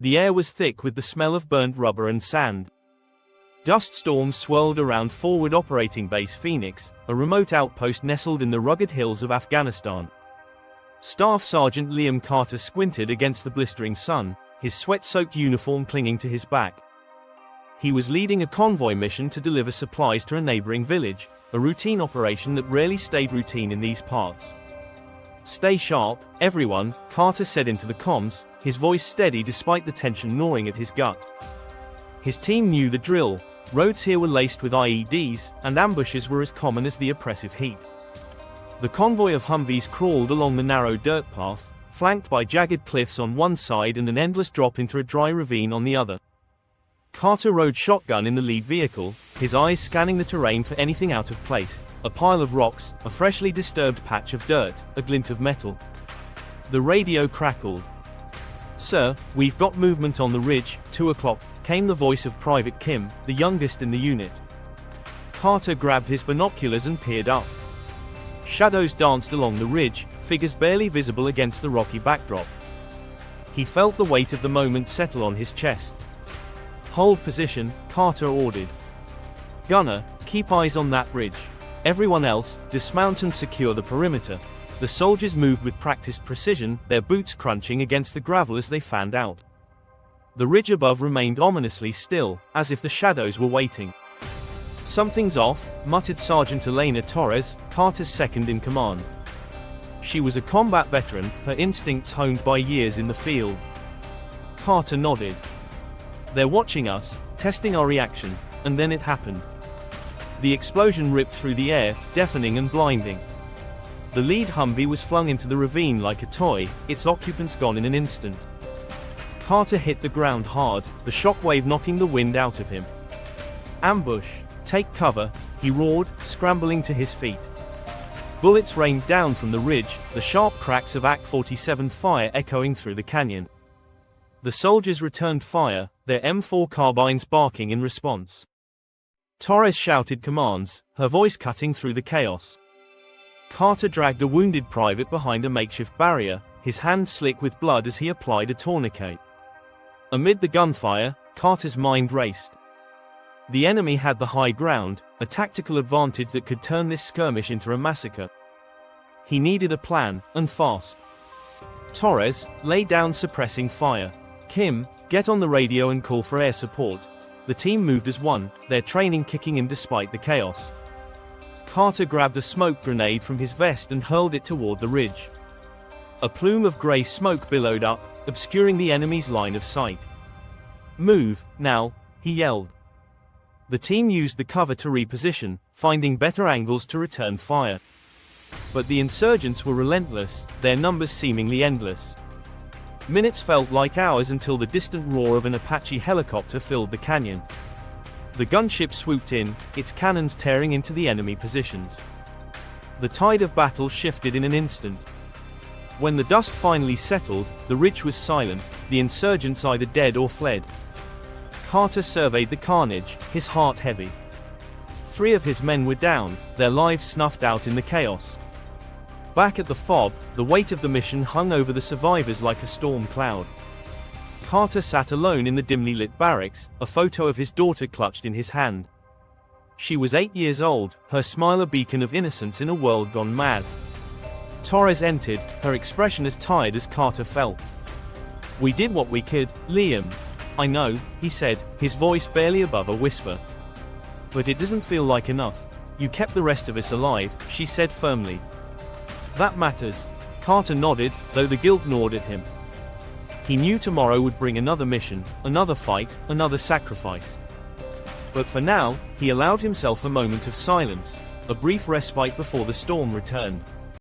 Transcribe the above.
The air was thick with the smell of burnt rubber and sand. Dust storms swirled around Forward Operating Base Phoenix, a remote outpost nestled in the rugged hills of Afghanistan. Staff Sergeant Liam Carter squinted against the blistering sun, his sweat-soaked uniform clinging to his back. He was leading a convoy mission to deliver supplies to a neighboring village, a routine operation that rarely stayed routine in these parts. "Stay sharp, everyone," Carter said into the comms, his voice steady despite the tension gnawing at his gut. His team knew the drill. Roads here were laced with IEDs, and ambushes were as common as the oppressive heat. The convoy of Humvees crawled along the narrow dirt path, flanked by jagged cliffs on one side and an endless drop into a dry ravine on the other. Carter rode shotgun in the lead vehicle, his eyes scanning the terrain for anything out of place: a pile of rocks, a freshly disturbed patch of dirt, a glint of metal. The radio crackled. "Sir, we've got movement on the ridge, 2 o'clock, came the voice of Private Kim, the youngest in the unit. Carter grabbed his binoculars and peered up. Shadows danced along the ridge, figures barely visible against the rocky backdrop. He felt the weight of the moment settle on his chest. "Hold position," Carter ordered. "Gunner, keep eyes on that ridge. Everyone else, dismount and secure the perimeter." The soldiers moved with practiced precision, their boots crunching against the gravel as they fanned out. The ridge above remained ominously still, as if the shadows were waiting. "Something's off," muttered Sergeant Elena Torres, Carter's second in command. She was a combat veteran, her instincts honed by years in the field. Carter nodded. "They're watching us, testing our reaction," and then it happened. The explosion ripped through the air, deafening and blinding. The lead Humvee was flung into the ravine like a toy, its occupants gone in an instant. Carter hit the ground hard, the shockwave knocking the wind out of him. "Ambush! Take cover!" he roared, scrambling to his feet. Bullets rained down from the ridge, the sharp cracks of AK-47 fire echoing through the canyon. The soldiers returned fire, their M4 carbines barking in response. Torres shouted commands, her voice cutting through the chaos. Carter dragged a wounded private behind a makeshift barrier, his hands slick with blood as he applied a tourniquet. Amid the gunfire, Carter's mind raced. The enemy had the high ground, a tactical advantage that could turn this skirmish into a massacre. He needed a plan, and fast. "Torres, lay down suppressing fire. Kim, get on the radio and call for air support." The team moved as one, their training kicking in despite the chaos. Carter grabbed a smoke grenade from his vest and hurled it toward the ridge. A plume of gray smoke billowed up, obscuring the enemy's line of sight. "Move, now," he yelled. The team used the cover to reposition, finding better angles to return fire. But the insurgents were relentless, their numbers seemingly endless. Minutes felt like hours until the distant roar of an Apache helicopter filled the canyon. The gunship swooped in, its cannons tearing into the enemy positions. The tide of battle shifted in an instant. When the dust finally settled, the ridge was silent, the insurgents either dead or fled. Carter surveyed the carnage, his heart heavy. 3 of his men were down, their lives snuffed out in the chaos. Back at the FOB, the weight of the mission hung over the survivors like a storm cloud. Carter sat alone in the dimly lit barracks, a photo of his daughter clutched in his hand. She was 8 years old, her smile a beacon of innocence in a world gone mad. Torres entered, her expression as tired as Carter felt. "We did what we could, Liam." "I know," he said, his voice barely above a whisper. "But it doesn't feel like enough. You kept the rest of us alive," she said firmly. "That matters." Carter nodded, though the guilt gnawed at him. He knew tomorrow would bring another mission, another fight, another sacrifice. But for now, he allowed himself a moment of silence, a brief respite before the storm returned.